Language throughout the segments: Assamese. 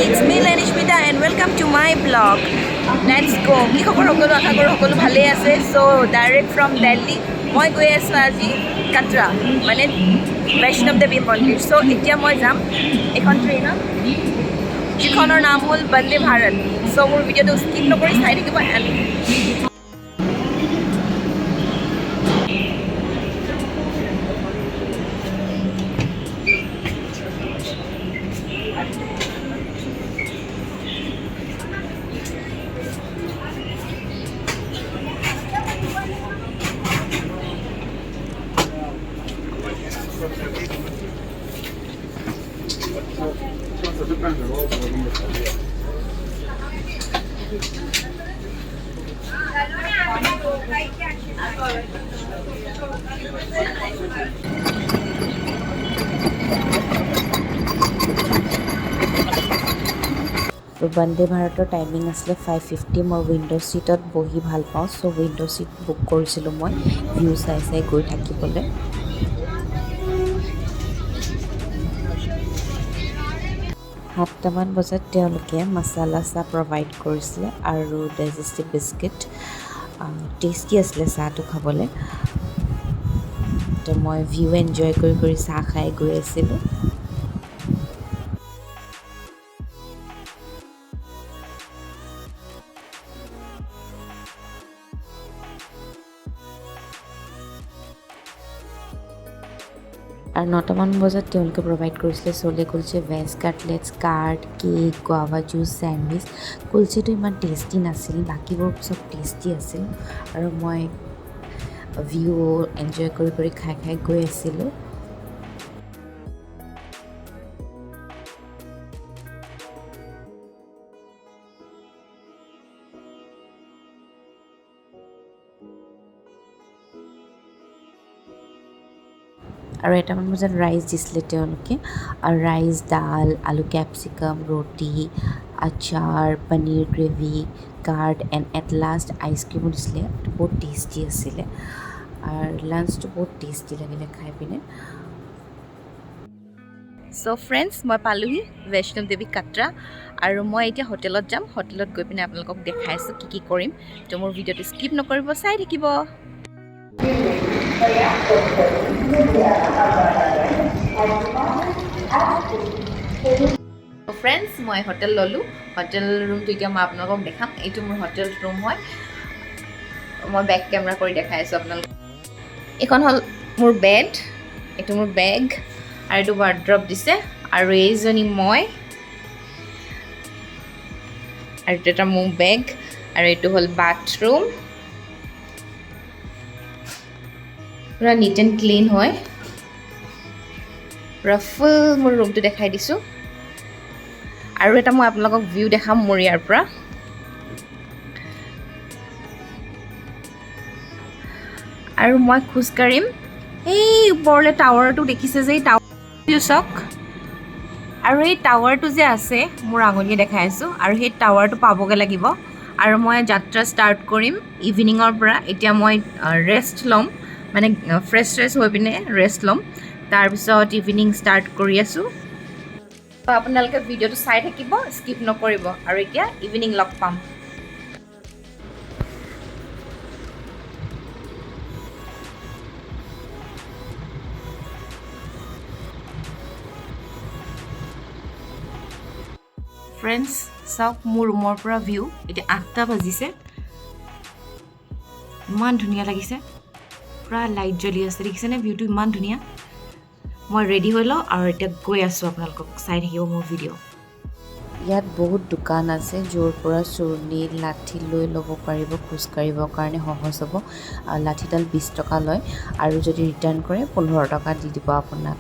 It's me Lanishmita and welcome to my vlog. Let's go. কি খবৰ সকলো আশা কৰো সকলো ভালে আছে so direct from Delhi মই গৈ আছো আজি Katra মানে Vaishno-Devi Mandir so এতিয়া মই যাম এখন ট্ৰেইনত যিখনৰ নাম হ'ল বন্দে ভাৰত so মোৰ ভিডিওটো স্কিপ নকৰি চাই থাকিব তো বন্দে ভাৰতৰ টাইমিং আছিলে 5:50 মই উইণ্ডো সিটত বহি ভাল পাওঁ সো উইণ্ডো সিট বুক কৰিছিলোঁ মই ভিউ চাই চাই গৈ থাকিবলৈ 7টামান বজাত তেওঁলোকে মছলা চাহ প্ৰভাইড কৰিছিলে আৰু ডাইজেষ্টিভ বিস্কিট টেষ্টি আছিলে চাহটো খাবলৈ তো মই ভিউ এনজয় কৰি চাহ খাই গৈ আছিলোঁ আৰু 9টামান বজাত তেওঁলোকে প্ৰভাইড কৰিছিলে chole kulche veg cutlets curd cake guava juice sandwich কুলচেটো ইমান টেষ্টি নাছিল বাকীবোৰ চব টেষ্টি আছিল আৰু মই ভিউ এনজয় কৰি খাই গৈ আছিলোঁ আৰু 8টামান বজাত ৰাইচ দিছিলে তেওঁলোকে আৰু ৰাইচ ডাল আলু ক্যাপসিকাম ৰুটি আচাৰ paneer gravy curd and at last আইচক্ৰীমো দিছিলে বহুত টেষ্টি আছিলে আৰু লাঞ্চটো বহুত টেষ্টি লাগিলে খাই পিনে So friends মই পালোহি Vaishno-Devi Katra আৰু মই এতিয়া হোটেলত যাম হোটেলত গৈ পিনে আপোনালোকক দেখাইছো কি কৰিম তো মোৰ ভিডিওটো স্কিপ নকৰিব চাই থাকিব So friends মই হোটেল ললো হোটেল ৰুমটো এতিয়া মই আপোনালোকক দেখাম এইটো মোৰ হোটেল ৰুম হয় মই বেক কেমেৰা কৰি দেখাইছো আপোনালোকক এখন হল মোৰ বেড এইটো মোৰ বেগ আৰু এইটো ৱাৰ্ড্ৰপ দিছে আৰু এইজনী মই আৰু এটা মোৰ বেগ আৰু এইটো হল বাথৰুম পুৰা নিট এণ্ড ক্লিন হয় পুৰা ফুল মোৰ ৰুমটো দেখাই দিছোঁ আৰু এটা মই আপোনালোকক ভিউ দেখাম মোৰ ইয়াৰ পৰা আৰু মই খোজ কাঢ়িম এই ওপৰলে টাৱাৰটো দেখিছে যে এই টাৱাৰ চক আৰু এই টাৱাৰটো যে আছে মোৰ আঙুলিয়ে দেখাই আছোঁ আৰু সেই টাৱাৰটো পাবগৈ লাগিব আৰু মই যাত্ৰা ষ্টাৰ্ট কৰিম ইভিনিঙৰ পৰা এতিয়া মই ৰেষ্ট ল'ম মানে ফ্ৰেছ হৈ পিনে ৰেষ্ট ল'ম তাৰপিছত ইভিনিং ষ্টাৰ্ট কৰি আছোঁ আপোনালোকে ভিডিওটো চাই থাকিব স্কিপ নকৰিব আৰু এতিয়া ইভিনিং লগ পাম ফ্ৰেণ্ডছ চাওক মোৰ ৰুমৰ পৰা ভিউ এতিয়া 8টা বাজিছে ইমান ধুনীয়া লাগিছে পুৰা লাইট জ্বলি আছে দেখিছেনে ভিউটো ইমান ধুনীয়া মই ৰেডি হৈ লওঁ আৰু এতিয়া গৈ আছোঁ আপোনালোকক চাই থাকিব মোৰ ভিডিঅ' ইয়াত বহুত দোকান আছে য'ৰ পৰা চুৰ্ণি লাঠি লৈ ল'ব পাৰিব খোজ কাঢ়িবৰ কাৰণে সহজ হ'ব লাঠিডাল 20 টকা লয় আৰু যদি ৰিটাৰ্ণ কৰে 15 টকা দি দিব আপোনাক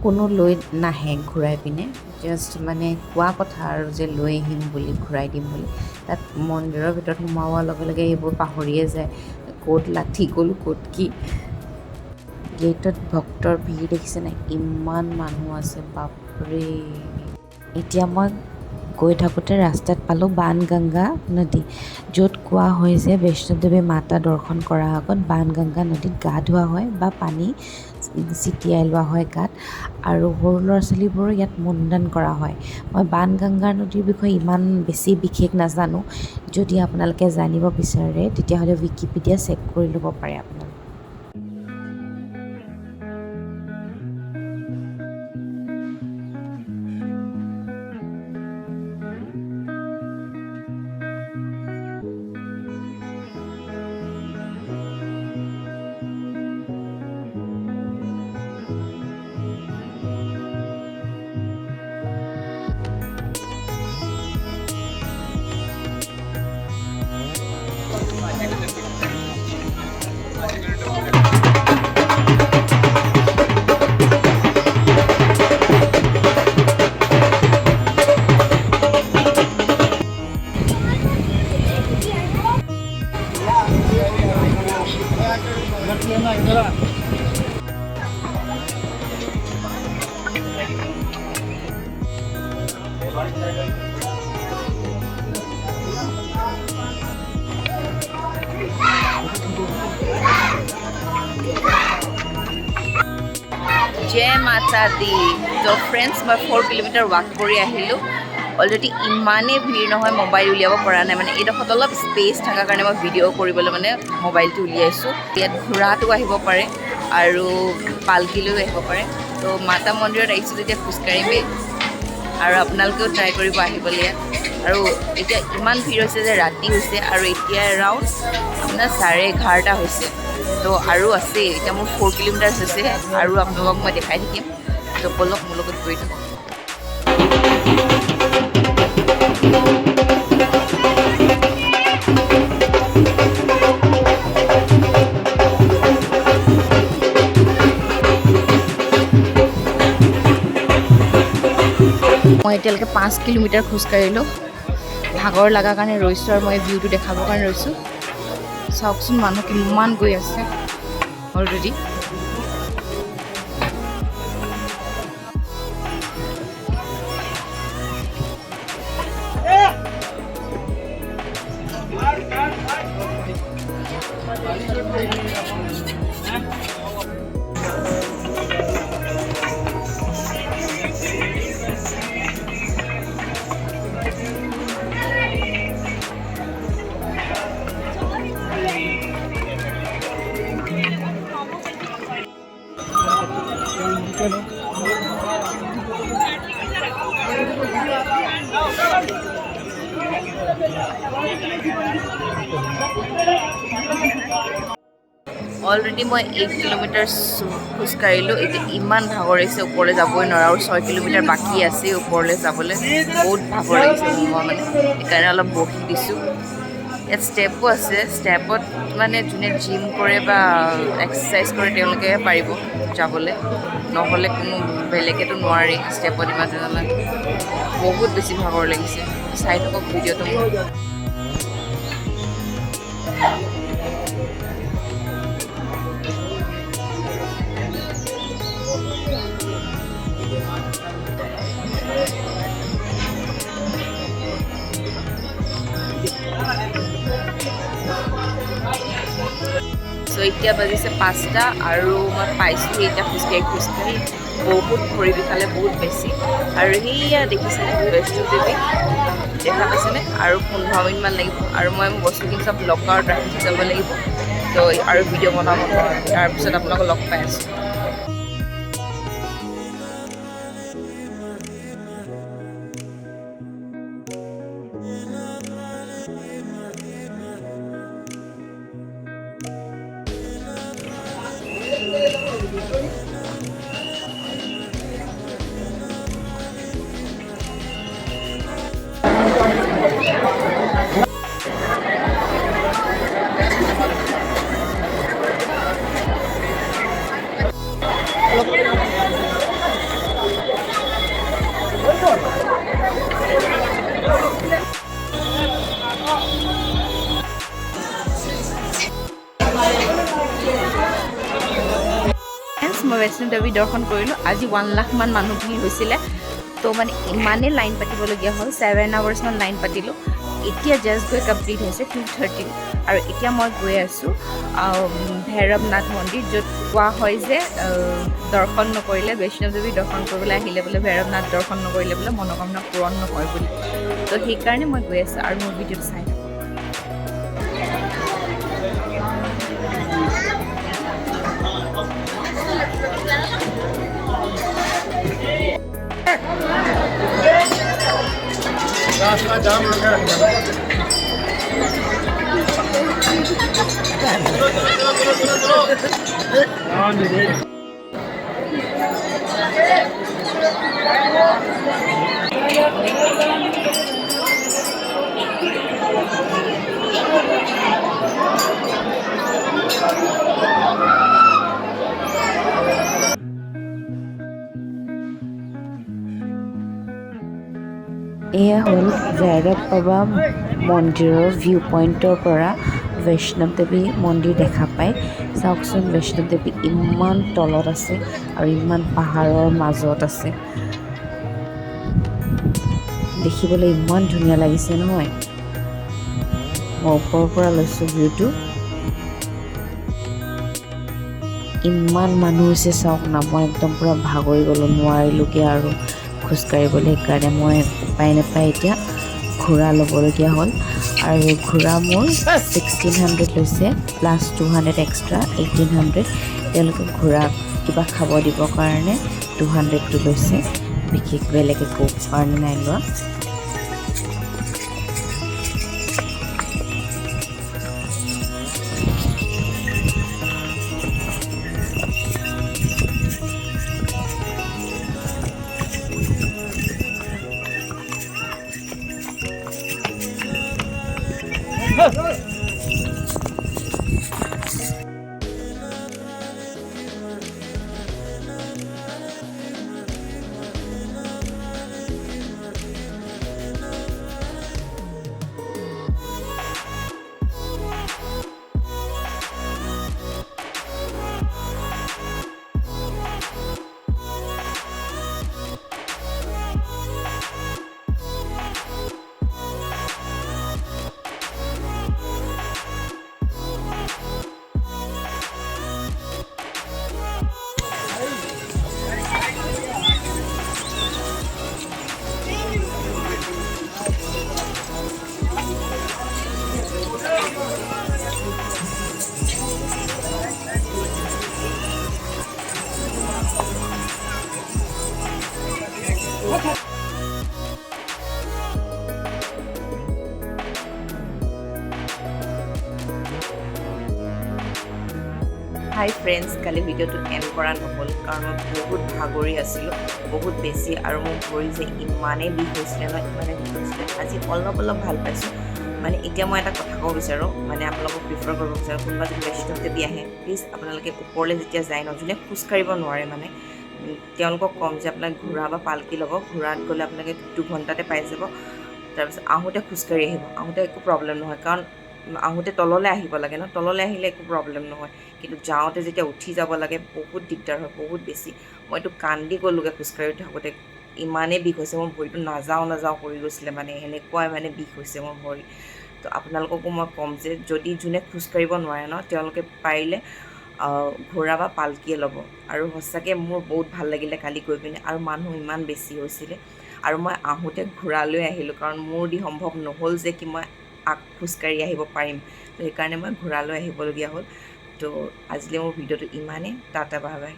কোনো লৈ নাহে ঘূৰাই পিনে, জাষ্ট মানে কোৱা কথা আৰু যে লৈ আহিম বুলি, ঘূৰাই দিম বুলি। তাত মন্দিৰৰ ভিতৰত সোমাওৱাৰ লগে লগে এইবোৰ পাহৰিয়ে যায়, ক'ত লাঠি গ'ল ক'ত কি। গেটত ভক্তৰ ভিৰ দেখিছে নাই, ইমান মানুহ আছে বাপৰে। এতিয়া মই গৈ থাকোঁতে ৰাস্তাত পালোঁ বাণগংগা নদী, য'ত কোৱা হয় যে বৈষ্ণৱদেৱী মাতা দৰ্শন কৰাৰ আগত বাণগংগা নদীত গা ধোৱা হয় বা পানী ছিটিয়াই লোৱা হয় গাত, আৰু সৰু ল'ৰা ছোৱালীবোৰৰ ইয়াত মুণ্ডন কৰা হয়। মই বাণগংগা নদীৰ বিষয়ে ইমান বেছি বিশেষ নাজানো, যদি আপোনালোকে জানিব বিচাৰে তেতিয়াহ'লে ৱিকিপিডিয়া চেক কৰি ল'ব পাৰে আপোনালোকে। जय माता दी। तो फ्रेंड्स मैं 4 किलोमीटर वाक कर अलरेडी इमाने भीड़ নহয় मोबाइल उलियाब পৰা নাই মানে এইডোখৰত অলপ স্পেচ থকাৰ কাৰণে মই ভিডিঅ' কৰিবলৈ মানে মোবাইলটো উলিয়াইছোঁ। ইয়াত ঘোঁৰাটো আহিব পাৰে আৰু পালকিলৈও আহিব পাৰে। তো মাতা মন্দিৰত আহিছোঁ যেতিয়া খোজকাঢ়িমেই আৰু আপোনালোকেও ট্ৰাই কৰিব আহিবলৈ। আৰু এতিয়া ইমান ভিৰ হৈছে যে ৰাতি হৈছে আৰু এতিয়া এৰাউণ্ড আপোনাৰ 11:30 হৈছে। তো আৰু আছে, এতিয়া মোৰ 4 কিলোমিটাৰ হৈছে আৰু আপোনালোকক মই দেখাই থাকিম। তো বলক মোৰ লগত গৈ থাকক। মই এতিয়ালৈকে 5 কিলোমিটাৰ খোজকাঢ়িলোঁ। ভাগৰ লগাৰ কাৰণে ৰৈছোঁ আৰু মই ভিউটো দেখাবৰ কাৰণে ৰৈছোঁ। চাওকচোন মানুহ কিমান গৈ আছে অলৰেডি। অলৰেডি মই 8 কিলোমিটাৰ খোজকাঢ়িলোঁ। এতিয়া ইমান ভাগৰ লাগিছে, ওপৰলৈ যাবই নোৱাৰোঁ আৰু 6 কিলোমিটাৰ বাকী আছে ওপৰলৈ যাবলৈ। বহুত ভাগৰ লাগিছে মই মানে সেইকাৰণে অলপ বহি দিছোঁ। ইয়াত ষ্টেপো আছে, ষ্টেপত মানে যোনে জিম কৰে বা এক্সাৰচাইজ কৰে তেওঁলোকেহে পাৰিব যাবলৈ, নহ'লে কোনো বেলেগেতো নোৱাৰি ষ্টেপত ইমান। বহুত বেছি ভাগৰ লাগিছে। চাই থাকক ভিডিঅ'টো। চ' এতিয়া বাজিছে 5টা আৰু মই পাইছোঁ এতিয়া খোজকাঢ়ি বহুত ভৰি বিষালে বহুত বেছি। আৰু সেয়া দেখিছেনে বৈষ্ণৱদেৱী দেখা পাইছেনে? আৰু 15 মিনিটমান লাগিব আৰু মই বস্তুখিনি চব লকাৰত ৰাখি যাব লাগিব। তো আৰু ভিডিঅ' বনাব নোৱাৰোঁ। তাৰপিছত আপোনালোকক লগ পাই আছোঁ। বৈষ্ণৱ দেৱী দৰ্শন কৰিলোঁ। আজি 1 লাখ মান মানুহ ভিৰ হৈছিলে। তো মানে ইমানেই লাইন পাতিবলগীয়া হ'ল, 7 আৱাৰ্ছমান লাইন পাতিলোঁ। এতিয়া জাষ্ট গৈ কমপ্লিট হৈছে 2:30 আৰু এতিয়া মই গৈ আছোঁ ভৈৰৱনাথ মন্দিৰ, য'ত কোৱা হয় যে দৰ্শন নকৰিলে, বৈষ্ণৱ দেৱী দৰ্শন কৰিবলৈ আহিলে বোলে ভৈৰৱনাথ দৰ্শন নকৰিলে বোলে মনোকামনা পূৰণ নহয় বুলি। তো সেইকাৰণে মই গৈ আছোঁ আৰু মোৰ ভিডিঅ'টো চাই থাকোঁ। रास्ता जाम हो गया। এয়া হ'ল ভৈৰৱ বাবা মন্দিৰৰ ভিউ পইণ্টৰ পৰা বৈষ্ণৱ দেৱী মন্দিৰ দেখা পায়। চাওকচোন বৈষ্ণৱ দেৱী ইমান তলত আছে আৰু ইমান পাহাৰৰ মাজত আছে। দেখিবলৈ ইমান ধুনীয়া লাগিছে নহয়। মই ওপৰৰ পৰা লৈছোঁ ভিউটো। ইমান মানুহ হৈছে চাওক না, মই একদম পূৰা ভাগৰি গ'লোঁ, নোৱাৰিলোঁগৈ আৰু খোজকাঢ়িবলৈ। সেইকাৰণে মই উপায় নাপায় এতিয়া ঘোঁৰা ল'বলগীয়া হ'ল। আৰু ঘোঁৰা মোৰ 1600 লৈছে, প্লাছ 200 এক্সট্ৰা 1800। তেওঁলোকে ঘোঁৰাক কিবা খাব দিবৰ কাৰণে 200টো লৈছে, বিশেষ বেলেগ একো কাৰণে নাই লোৱা। হাই ফ্ৰেণ্ডছ, কালি ভিডিঅ'টো এণ্ড কৰা নহ'ল কাৰণ মই বহুত ভাগৰি আছিলোঁ, বহুত বেছি। আৰু মোৰ ভৰি যে ইমানেই বিষ হৈছিলে ন, ইমানেই বিষ হৈছিলে। আজি অলপ অলপ ভাল পাইছোঁ। মানে এতিয়া মই এটা কথা ক'ব বিচাৰোঁ, মানে আপোনালোকক প্ৰিফাৰ কৰিব বিচাৰোঁ, কোনোবা যদি বৈষ্ণৱ দেৱী আহে, প্লিজ আপোনালোকে ওপৰলৈ যেতিয়া যায় ন, যোনে খোজকাঢ়িব নোৱাৰে মানে তেওঁলোকক ক'ম যে আপোনাক ঘোঁৰা বা পালকি ল'ব। ঘোঁৰাত গ'লে আপোনালোকে 2 ঘণ্টাতে পাই যাব। তাৰপিছত আহোঁতে খোজকাঢ়ি আহিব, আহোঁতে একো প্ৰব্লেম নহয়, কাৰণ আহোঁতে তললৈ আহিব লাগে ন, তললৈ আহিলে একো প্ৰব্লেম নহয়। কিন্তু যাওঁতে যেতিয়া উঠি যাব লাগে বহুত দিগদাৰ হয়, বহুত বেছি। মইতো কান্দি গ'লোগৈ খোজকাঢ়ি থাকোঁতে, ইমানেই বিষ হৈছে মোৰ ভৰিটো, নাযাওঁ কৰি গৈছিলে মানে, এনেকুৱাই মানে বিষ হৈছে মোৰ ভৰি। তো আপোনালোককো মই ক'ম যে যদি যোনে খোজকাঢ়িব নোৱাৰে ন, তেওঁলোকে পাৰিলে ঘোঁৰা বা পালকিয়ে ল'ব। আৰু সঁচাকৈ মোৰ বহুত ভাল লাগিলে কালি গৈ পিনে, আৰু মানুহ ইমান বেছি হৈছিলে। আৰু মই আহোঁতে ঘোঁৰা লৈ আহিলোঁ, কাৰণ মোৰ দি সম্ভৱ নহ'ল যে কি মই খোজকাঢ়ি আহিব পাৰিম। তো সেইকাৰণে মই ঘোঁৰা লৈ আহিবলগীয়া হ'ল। তো আজিলৈ মোৰ ভিডিঅ'টো ইমানেই। টাটা বাই বাই,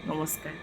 নমস্কাৰ।